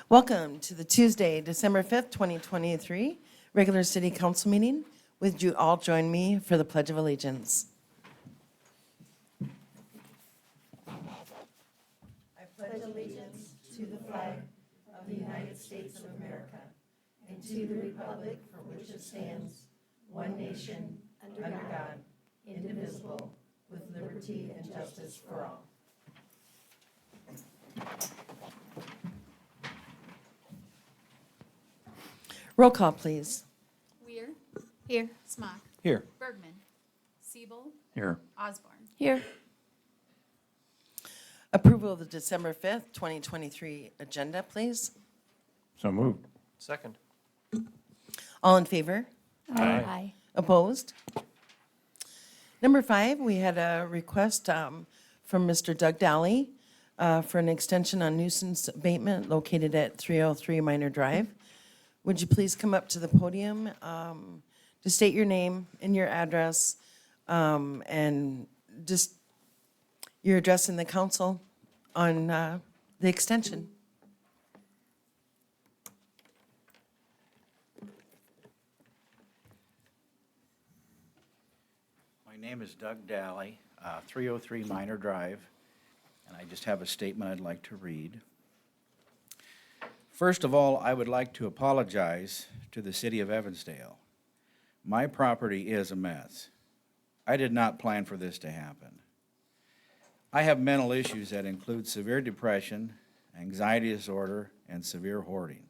Welcome to the Tuesday, December 5th, 2023, regular city council meeting. Would you all join me for the Pledge of Allegiance? I pledge allegiance to the flag of the United States of America and to the republic for which it stands, one nation, under God, indivisible, with liberty and justice for all. Roll call, please. Weir. Here. Smock. Here. Bergman. Siebel. Here. Osborne. Here. Approval of the December 5th, 2023 agenda, please. So moved. Second. All in favor? Aye. Opposed? Number 5, we had a request from Mr. Doug Daly for an extension on nuisance abatement located at 303 Minor Drive. Would you please come up to the podium to state your name and your address, and just you're addressing the council on the extension. My name is Doug Daly, 303 Minor Drive, and I just have a statement I'd like to read. First of all, I would like to apologize to the city of Evansdale. My property is a mess. I did not plan for this to happen. I have mental issues that include severe depression, anxiety disorder, and severe hoarding.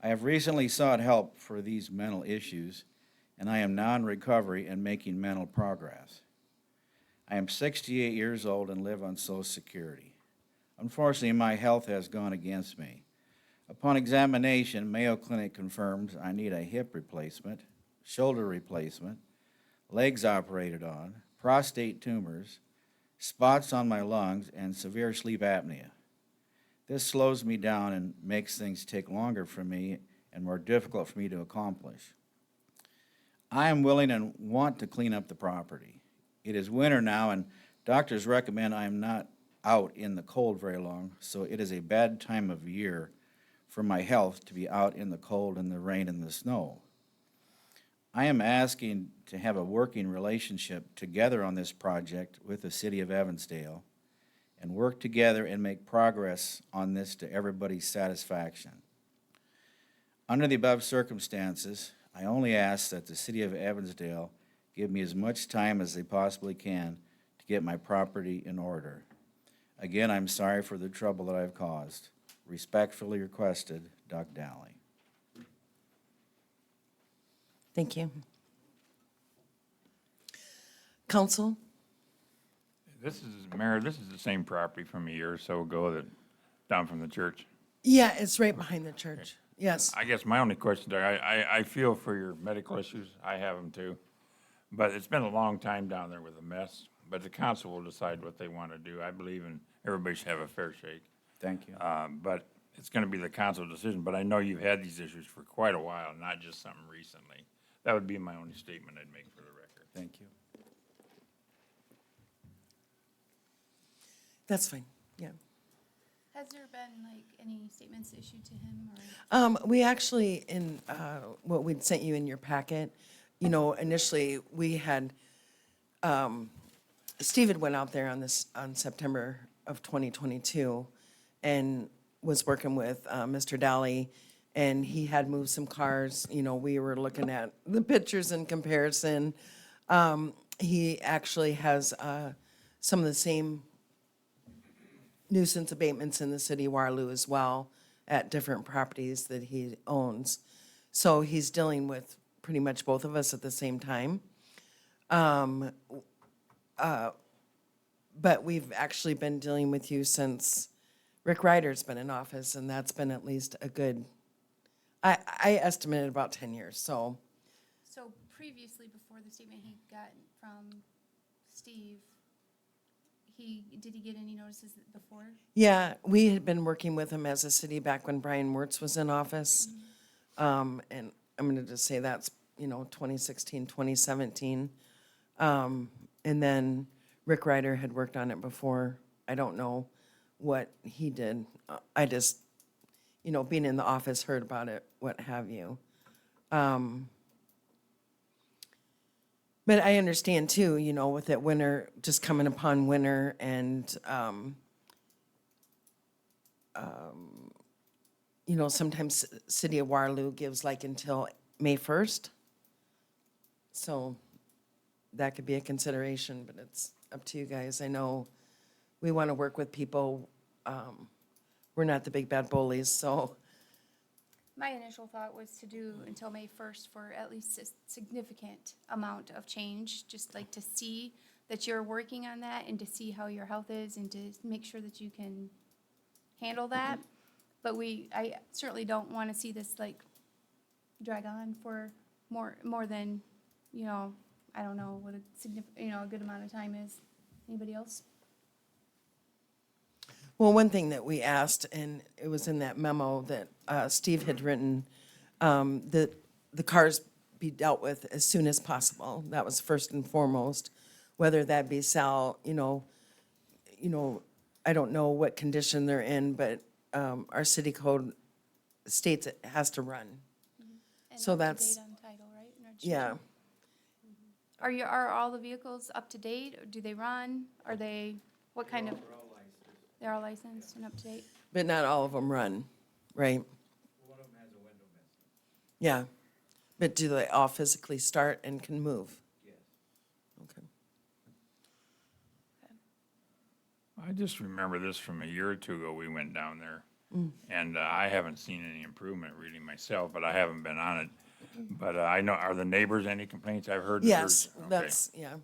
I have recently sought help for these mental issues, and I am now in recovery and making mental progress. I am 68 years old and live on Social Security. Unfortunately, my health has gone against me. Upon examination, Mayo Clinic confirms I need a hip replacement, shoulder replacement, legs operated on, prostate tumors, spots on my lungs, and severe sleep apnea. This slows me down and makes things take longer for me and more difficult for me to accomplish. I am willing and want to clean up the property. It is winter now, and doctors recommend I am not out in the cold very long, so it is a bad time of year for my health to be out in the cold and the rain and the snow. I am asking to have a working relationship together on this project with the city of Evansdale and work together and make progress on this to everybody's satisfaction. Under the above circumstances, I only ask that the city of Evansdale give me as much time as they possibly can to get my property in order. Again, I'm sorry for the trouble that I've caused. Respectfully requested, Doug Daly. Thank you. Council? Mayor, this is the same property from a year or so ago that, down from the church. Yeah, it's right behind the church. Yes. I guess my only question there, I feel for your medical issues, I have them too. But it's been a long time down there with a mess, but the council will decide what they want to do. I believe in everybody should have a fair shake. Thank you. But it's going to be the council decision, but I know you've had these issues for quite a while, not just something recently. That would be my only statement I'd make for the record. Thank you. That's fine, yeah. Has there been any statements issued to him or? We actually, in what we'd sent you in your packet, initially we had, Steve had went out there on September of 2022 and was working with Mr. Daly, and he had moved some cars. We were looking at the pictures in comparison. He actually has some of the same nuisance abatements in the city of Waterloo as well at different properties that he owns. So he's dealing with pretty much both of us at the same time. But we've actually been dealing with you since Rick Ryder's been in office, and that's been at least a good, I estimated about 10 years, so. So previously, before the statement he got from Steve, did he get any notices before? Yeah, we had been working with him as a city back when Brian Wirtz was in office. And I'm going to just say that's, 2016, 2017. And then Rick Ryder had worked on it before. I don't know what he did. you know, being in the office, heard about it, what have you. But I understand too, you know, with that winter, just coming upon winter and, you know, sometimes City of Waterloo gives like until May 1st. So that could be a consideration, but it's up to you guys. I know we want to work with people. We're not the big bad bullies, so, My initial thought was to do until May 1st for at least a significant amount of change, just like to see that you're working on that and to see how your health is and to make sure that you can handle that. But I certainly don't want to see this like drag on for more than, you know, I don't know what a a good amount of time is. Anybody else? well, one thing that we asked, and it was in that memo that Steve had written, that the cars be dealt with as soon as possible. That was first and foremost, whether that be Sal, you know, I don't know what condition they're in, but our city code states it has to run. And So up to that's- date on title, right? And Yeah. registration? Are all the vehicles up to date? Or do they run? Are they, what kind of? They're all licensed and up to date? But not all of them run, right? One of them has a window missing. Yeah. But do they all physically start and can move? Yes. Okay. I just remember this from a year or two ago, we went down there. And I haven't seen any improvement really myself, but I haven't been on it. But I know, are the neighbors any complaints? I've heard. that Yes, there's- okay. that's, yeah.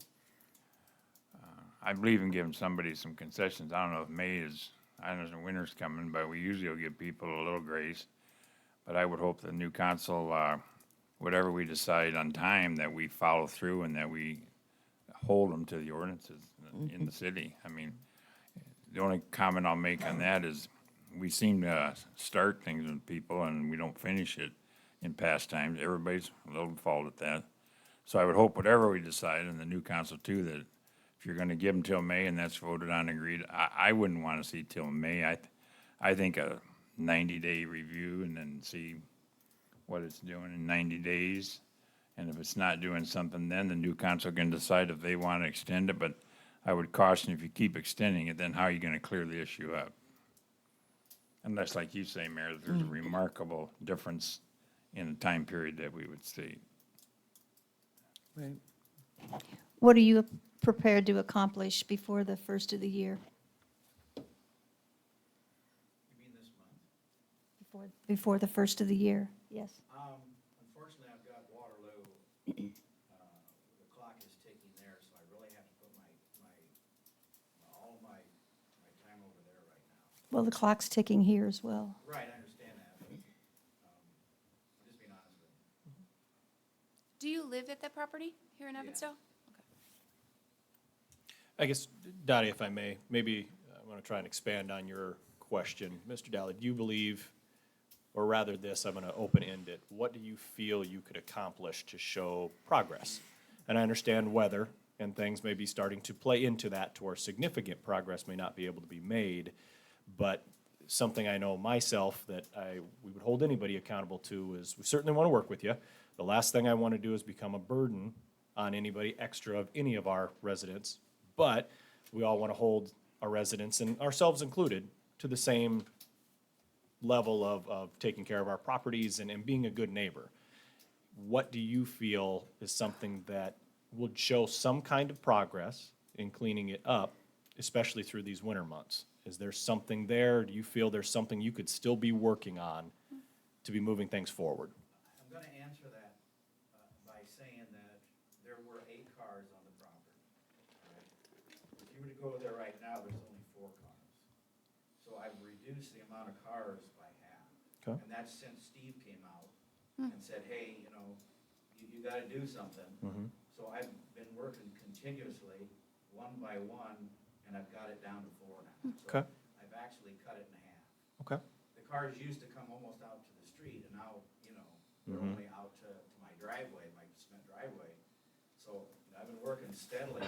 I believe in giving somebody some concessions. I don't know if May is, I know the winter's coming, but we usually will give people a little grace. But I would hope the new council, whatever we decide on time, that we follow through and that we hold them to the ordinances in the city. I mean, the only comment I'll make on that is we seem to start things with people and we don't finish it in past times. Everybody's a little fault at that. So I would hope whatever we decide, and the new council too, that if you're gonna give them till May and that's voted on and agreed, I wouldn't wanna see till May. I think a 90-day review and then see what it's doing in 90 days. And if it's not doing something, then the new council can decide if they wanna extend it, but I would caution if you keep extending it, then how are you gonna clear the issue up? Unless, like you say, Mayor, there's a remarkable difference in the time period that we would state. Right. What are you prepared to accomplish before the first of the year? You mean this month? Before the first of the year? Yes. Unfortunately, I've got Waterloo. The clock is ticking there, so I really have to put all my time over there right now. Well, the clock's ticking here as well. Right, I understand that, but, I'm just being honest with you. Do you live at that property here in Evansdale? I guess, Dottie, if I may, maybe I want to try and expand on your question. Mr. Dally, do you believe, or rather this, I'm going to open-end it, what do you feel you could accomplish to show progress? And I understand weather and things may be starting to play into that to where significant progress may not be able to be made, but something I know myself that we would hold anybody accountable to is we certainly want to work with you. The last thing I want to do is become a burden on anybody extra of any of our residents, but we all want to hold our residents, and ourselves included, to the same level of taking care of our properties and being a good neighbor. What do you feel is something that would show some kind of progress in cleaning it up, especially through these winter months? Is there something there? Do you feel there's something you could still be working on to be moving things forward? I'm gonna answer that by saying that there were 8 cars on the property. All right? If you were to go there right now, there's only 4 cars. So I've reduced the amount of cars by half. Okay. And that's since Steve came out and said, hey, you gotta do something. So I've been working continuously, one by one, and I've got it down to 4 now. So Okay. I've actually cut it in half. Okay. The cars used to come almost out to the street, and now, they're only out to my driveway, my cement driveway. So I've been working steadily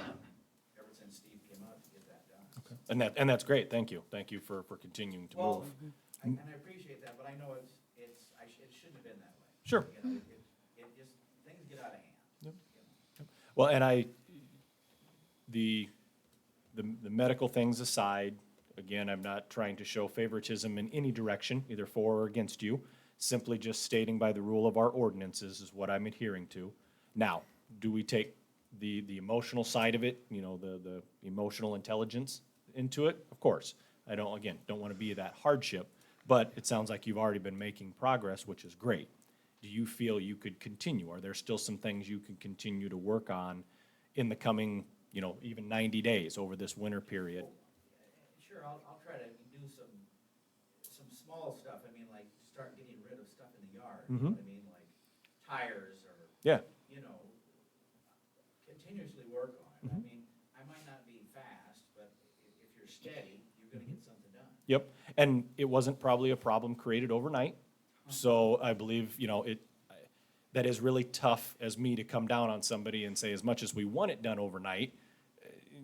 ever since Steve came out to get that done. And that's great, thank you. Thank you for continuing to Well, move. and I appreciate that, but I know it shouldn't have been that way. Sure. You know, it just, things get out of hand. Yep. You know. Well, and the medical things aside, again, I'm not trying to show favoritism in any direction, either for or against you. Simply just stating by the rule of our ordinances is what I'm adhering to. Now, do we take the emotional side of it, you know, the emotional intelligence into it? Of course. I don't want to be that hardship, but it sounds like you've already been making progress, which is great. Do you feel you could continue? Are there still some things you can continue to work on in the coming, you know, even 90 days over this winter period? Sure, I'll try to do some small stuff. I mean, like, start getting rid of stuff in the yard. You know what I mean? Like tires or, Yeah. you know, continuously work on it. I mean, I might not be fast, but if you're steady, you're gonna get something done. Yep, and it wasn't probably a problem created overnight, so I believe, you know, that is really tough as me to come down on somebody and say, as much as we want it done overnight,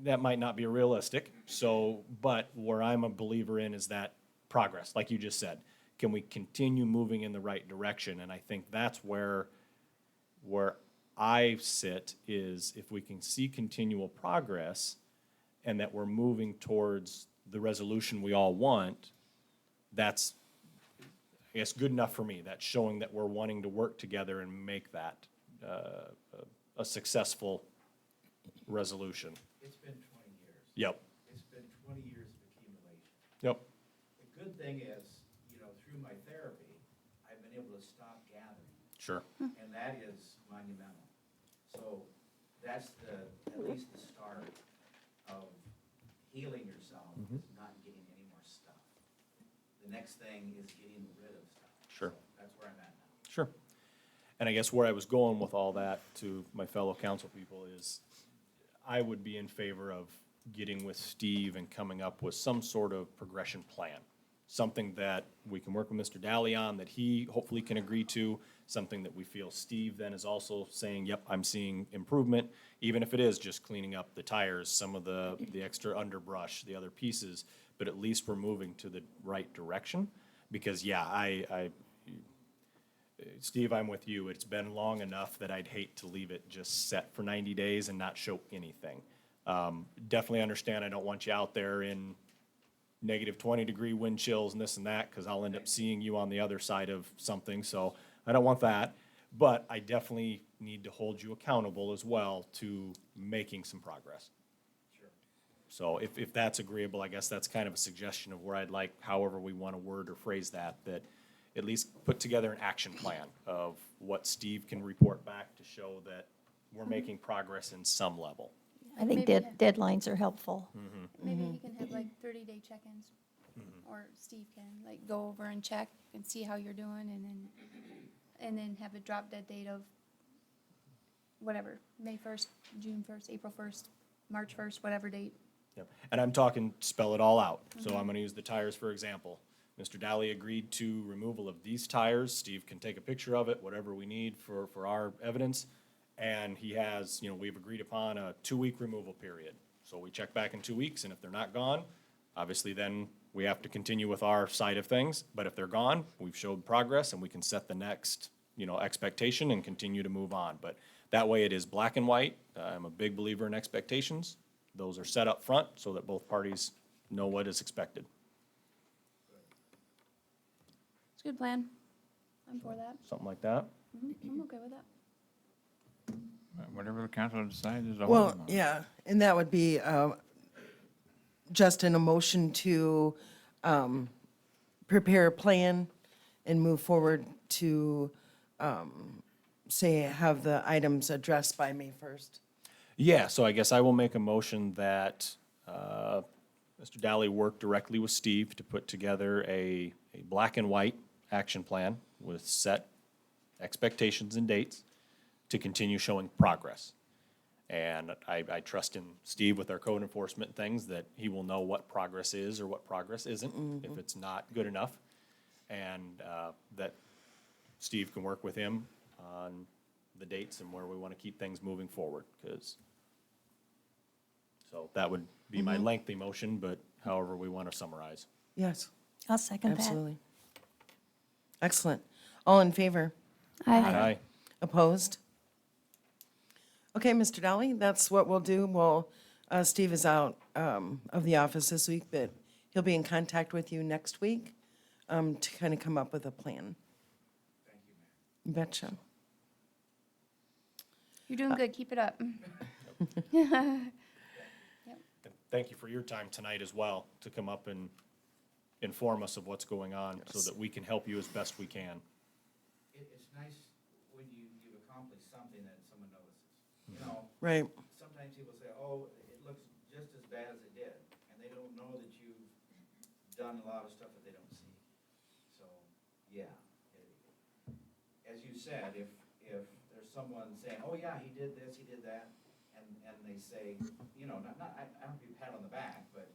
that might not be realistic, so, but where I'm a believer in is that progress, like you just said. Can we continue moving in the right direction? And I think that's where I sit, is if we can see continual progress and that we're moving towards the resolution we all want, that's, I guess, good enough for me. That's showing that we're wanting to work together and make that a successful resolution. It's been 20 years. Yep, It's been 20 years of accumulation. yep, The good thing is, you know, through my therapy, I've been able to stop gathering, sure. and that is monumental. So that's at least the start of healing yourself, is not getting any more stuff. The next thing is getting rid of stuff. Sure. So that's where I'm at now. Sure. And I guess where I was going with all that to my fellow council people is I would be in favor of getting with Steve and coming up with some sort of progression plan. Something that we can work with Mr. Daly on, that he hopefully can agree to, something that we feel Steve then is also saying, yep, I'm seeing improvement, even if it is just cleaning up the tires, some of the extra underbrush, the other pieces, but at least we're moving to the right direction. Because, yeah, Steve, I'm with you. It's been long enough that I'd hate to leave it just set for 90 days and not show anything. Definitely understand I don't want you out there in negative 20-degree wind chills and this and that, because I'll end up seeing you on the other side of something, so I don't want that. But I definitely need to hold you accountable as well to making some progress. Sure. So if that's agreeable, I guess that's kind of a suggestion of where I'd like, however we want to word or phrase that at least put together an action plan of what Steve can report back to show that we're making progress in some level. I think Maybe, deadlines are helpful. Maybe you can have like 30-day check-ins, or Steve can like go over and check and see how you're doing, and then have a drop dead date of whatever, May 1st, June 1st, April 1st, March 1st, whatever date. Yep. And I'm talking, spell it all out. So I'm gonna use the tires for example. Mr. Daly agreed to removal of these tires. Steve can take a picture of it, whatever we need for our evidence. And he has, you know, we've agreed upon a 2-week removal period. So we check back in 2 weeks, and if they're not gone, obviously then we have to continue with our side of things. But if they're gone, we've showed progress and we can set the next, you know, expectation and continue to move on. But that way it is black and white. I'm a big believer in expectations. Those are set up front so that both parties know what is expected. It's a good plan. I'm for that. Something like that. I'm okay with that. Whatever the council decides is a Well, hold. yeah, and that would be just in a motion to prepare a plan and move forward to, say, have the items addressed by May 1st. Yeah, so I guess I will make a motion that Mr. Daly work directly with Steve to put together a black and white action plan with set expectations and dates to continue showing progress. And I trust in Steve with our code enforcement things that he will know what progress is or what progress isn't, if it's not good enough. And that Steve can work with him on the dates and where we want to keep things moving forward, because, So that would be my lengthy motion, but however we want to summarize. Yes, I'll second that. absolutely. Excellent. All in favor? Aye. Opposed? Okay, Mr. Dolly, that's what we'll do. Steve is out of the office this week, but he'll be in contact with you next week to kind of come up with a plan. Thank you, ma'am. You betcha. You're doing good, keep it up. And thank you for your time tonight as well, to come up and inform us of what's going on so that we can help you as best we can. It's nice when you've accomplished something that someone notices. You know, Right, sometimes people say, oh, it looks just as bad as it did, and they don't know that you've done a lot of stuff that they don't see. So, yeah. As you said, if there's someone saying, oh, yeah, he did this, he did that, and they say, you know, I don't be a pat on the back, but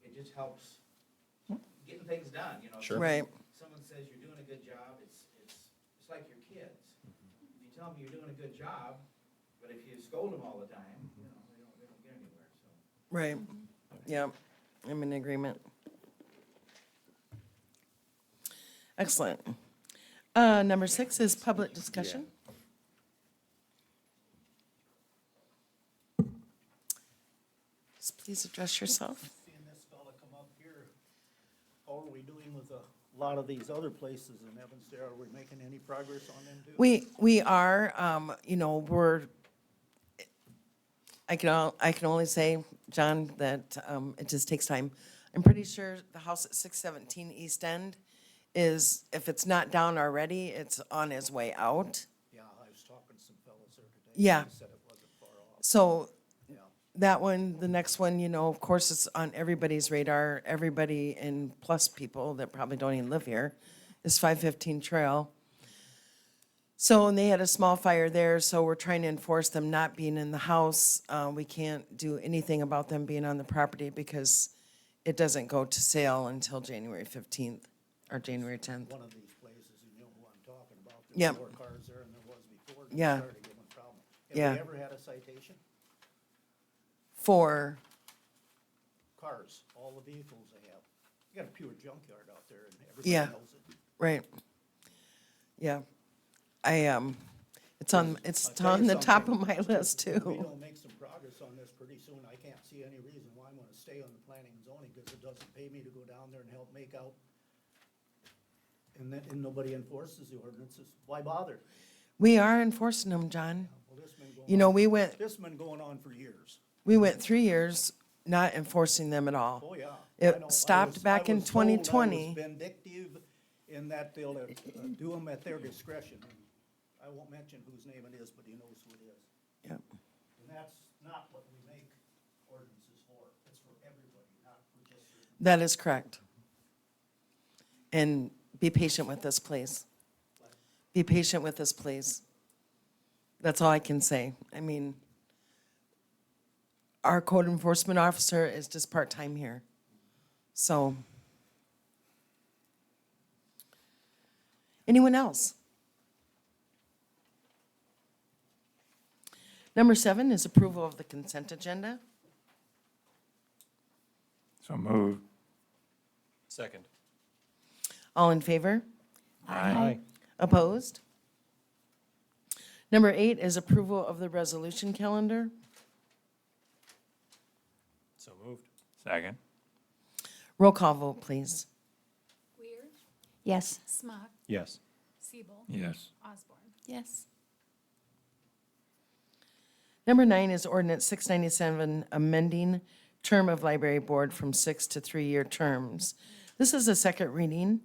it just helps getting things done, you know. Sure. right, Someone says you're doing a good job, it's like your kids. If you tell them you're doing a good job, but if you scold them all the time, you know, they don't get anywhere, so. right. Yeah, I'm in agreement. Excellent. Number 6 is public discussion. Just please address yourself. Seeing this fella come up here, how are we doing with a lot of these other places in Evansdale? Are we making any progress on them too? We are, I can only say, John, that it just takes time. I'm pretty sure the house at 617 East End is, if it's not down already, it's on its way out. Yeah, I was talking to some fellows there today. Yeah. They said it wasn't far off. So Yeah. that one, the next one, of course, it's on everybody's radar. Everybody, and plus people that probably don't even live here, is 515 Trail. So, and they had a small fire there, so we're trying to enforce them not being in the house. We can't do anything about them being on the property because it doesn't go to sale until January 15th or January 10th. One of these places, you know who I'm talking about. Yep. There's more cars there than there was before. and Yeah. They started giving problem. Yeah. Have they ever had a citation? For, Cars, all the vehicles they have. You got a pure junkyard out there and Yeah. everybody knows it. right. Yeah. It's I'll on tell you the top of something. my list If we too. don't make some progress on this pretty soon, I can't see any reason why I'm gonna stay on the planning and zoning, because it doesn't pay me to go down there and help make out. And nobody enforces the ordinances. Why bother? We are enforcing them, John. Well, this been going on- We went This been going on for years. 3 years not enforcing them at all. Oh, yeah. It I know. stopped back in I was told I was 2020. vindictive in that they'll do them at their discretion. And I won't mention whose name it is, but he knows who it is. Yep. And that's not what we make ordinances for. It's for everybody, not for just certain. That is correct. And be patient with us, please. Be patient with us, please. That's all I can say. I mean, our code enforcement officer is just part-time here. So. Anyone else? Number 7 is approval of the consent agenda. So moved. Second. All in favor? Aye. Opposed? Number 8 is approval of the resolution calendar. So moved. Second. Roll call vote, please. Weir, Yes. Smock, Yes. Siebel, Yes. Osborne. Yes. Number 9 is ordinance 697, amending term of library board from 6 to 3-year terms. This is a second reading.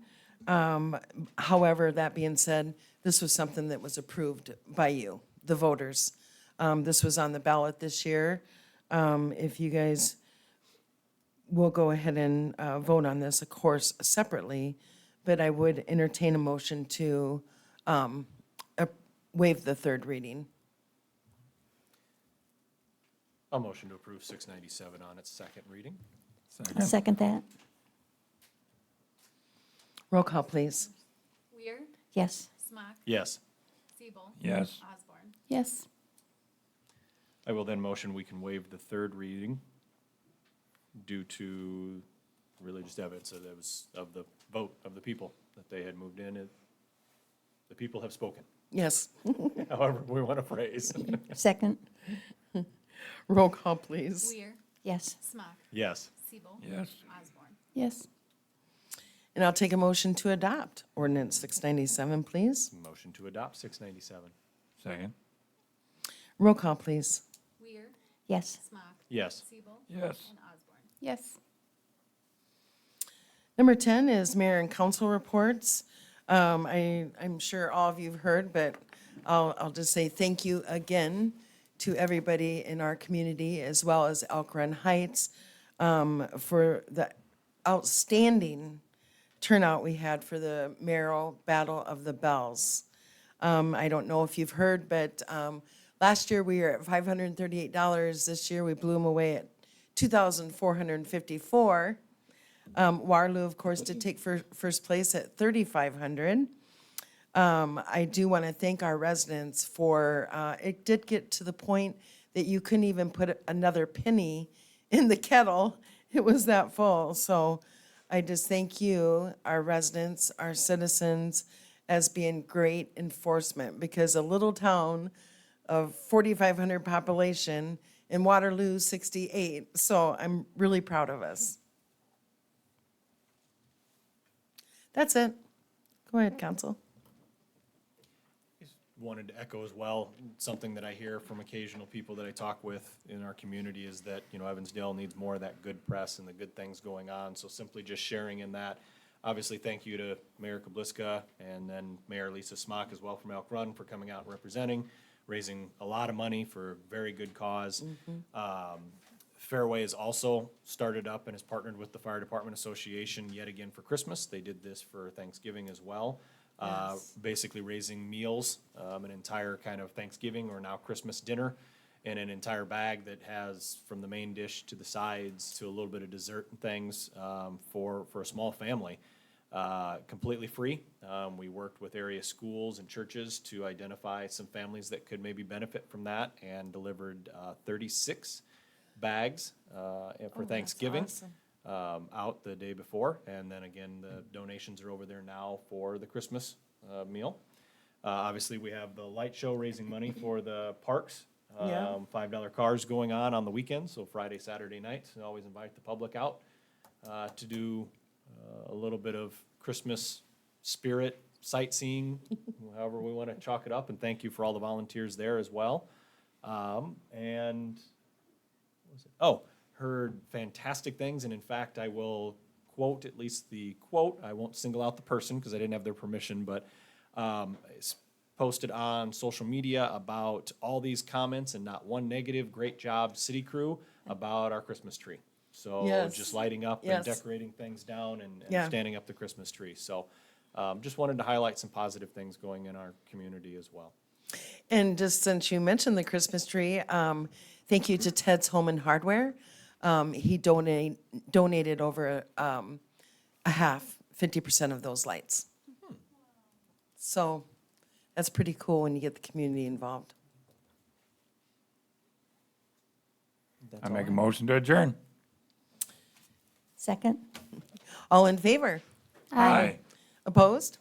However, that being said, this was something that was approved by you, the voters. This was on the ballot this year. If you guys will go ahead and vote on this, of course, separately, but I would entertain a motion to waive the third reading. I'll motion to approve 697 on its second reading. I'll second that. Roll call, please. Weir, Yes. Smock, Yes. Siebel. Yes. Osborne. Yes. I will then motion we can waive the third reading due to really just evidence that it was of the vote of the people that they had moved in. The people have spoken, Yes. however we want to phrase. Second, Roll call, please. Weir, yes. Smock, Yes. Siebel. Yes. Osborne. Yes. And I'll take a motion to adopt ordinance 697, please. Motion to adopt 697. Second. Roll call, please. Weir, Yes. Smock, Yes. Siebel. Yes. And Osborne. Yes. Number 10 is mayor and council reports. I'm sure all of you've heard, but I'll just say thank you again to everybody in our community, as well as Elk Run Heights, for the outstanding turnout we had for the mayoral Battle of the Bells. I don't know if you've heard, but last year we were at $538. This year we blew them away at $2,454. Waterloo, of course, did take first place at $3,500. I do want to thank our residents for, it did get to the point that you couldn't even put another penny in the kettle. It was that full. So I just thank you, our residents, our citizens, as being great enforcement, because a little town of 4,500 population in Waterloo, 68. So I'm really proud of us. That's it. Go ahead, council. Wanted to echo as well, something that I hear from occasional people that I talk with in our community is that, Evansdale needs more of that good press and the good things going on. So simply just sharing in that. Obviously, thank you to Mayor Kabliska and then Mayor Lisa Smock as well from Elk Run for coming out and representing, raising a lot of money for a very good cause. Fairway has also started up and has partnered with the Fire Department Association yet again for Christmas. They did this for Thanksgiving as well. Basically raising meals, an entire kind of Thanksgiving or now Christmas dinner, and an entire bag that has from the main dish to the sides to a little bit of dessert and things for a small family. Completely free. We worked with area schools and churches to identify some families that could maybe benefit from that and delivered 36 bags for Thanksgiving. Awesome. Out the day before, and then again, the donations are over there now for the Christmas meal. Obviously, we have the light show raising money for the parks. Yeah. $5 cars going on the weekends, so Friday, Saturday nights. We always invite the public out to do a little bit of Christmas spirit sightseeing, however we want to chalk it up, and thank you for all the volunteers there as well. And what was it? Oh, heard fantastic things, and in fact, I will quote, at least the quote, I won't single out the person because I didn't have their permission, but it's posted on social media about all these comments and not one negative. Great job, city crew, about our Christmas tree. So Yes. just lighting up and Yes. decorating things down and Yeah. standing up the Christmas tree. So just wanted to highlight some positive things going in our community as well. And just since you mentioned the Christmas tree, thank you to Ted's Home and Hardware. He donated over a half, 50% of those lights. So that's pretty cool when you get the community involved. I make a motion to adjourn. Second? All in favor? Aye. Opposed?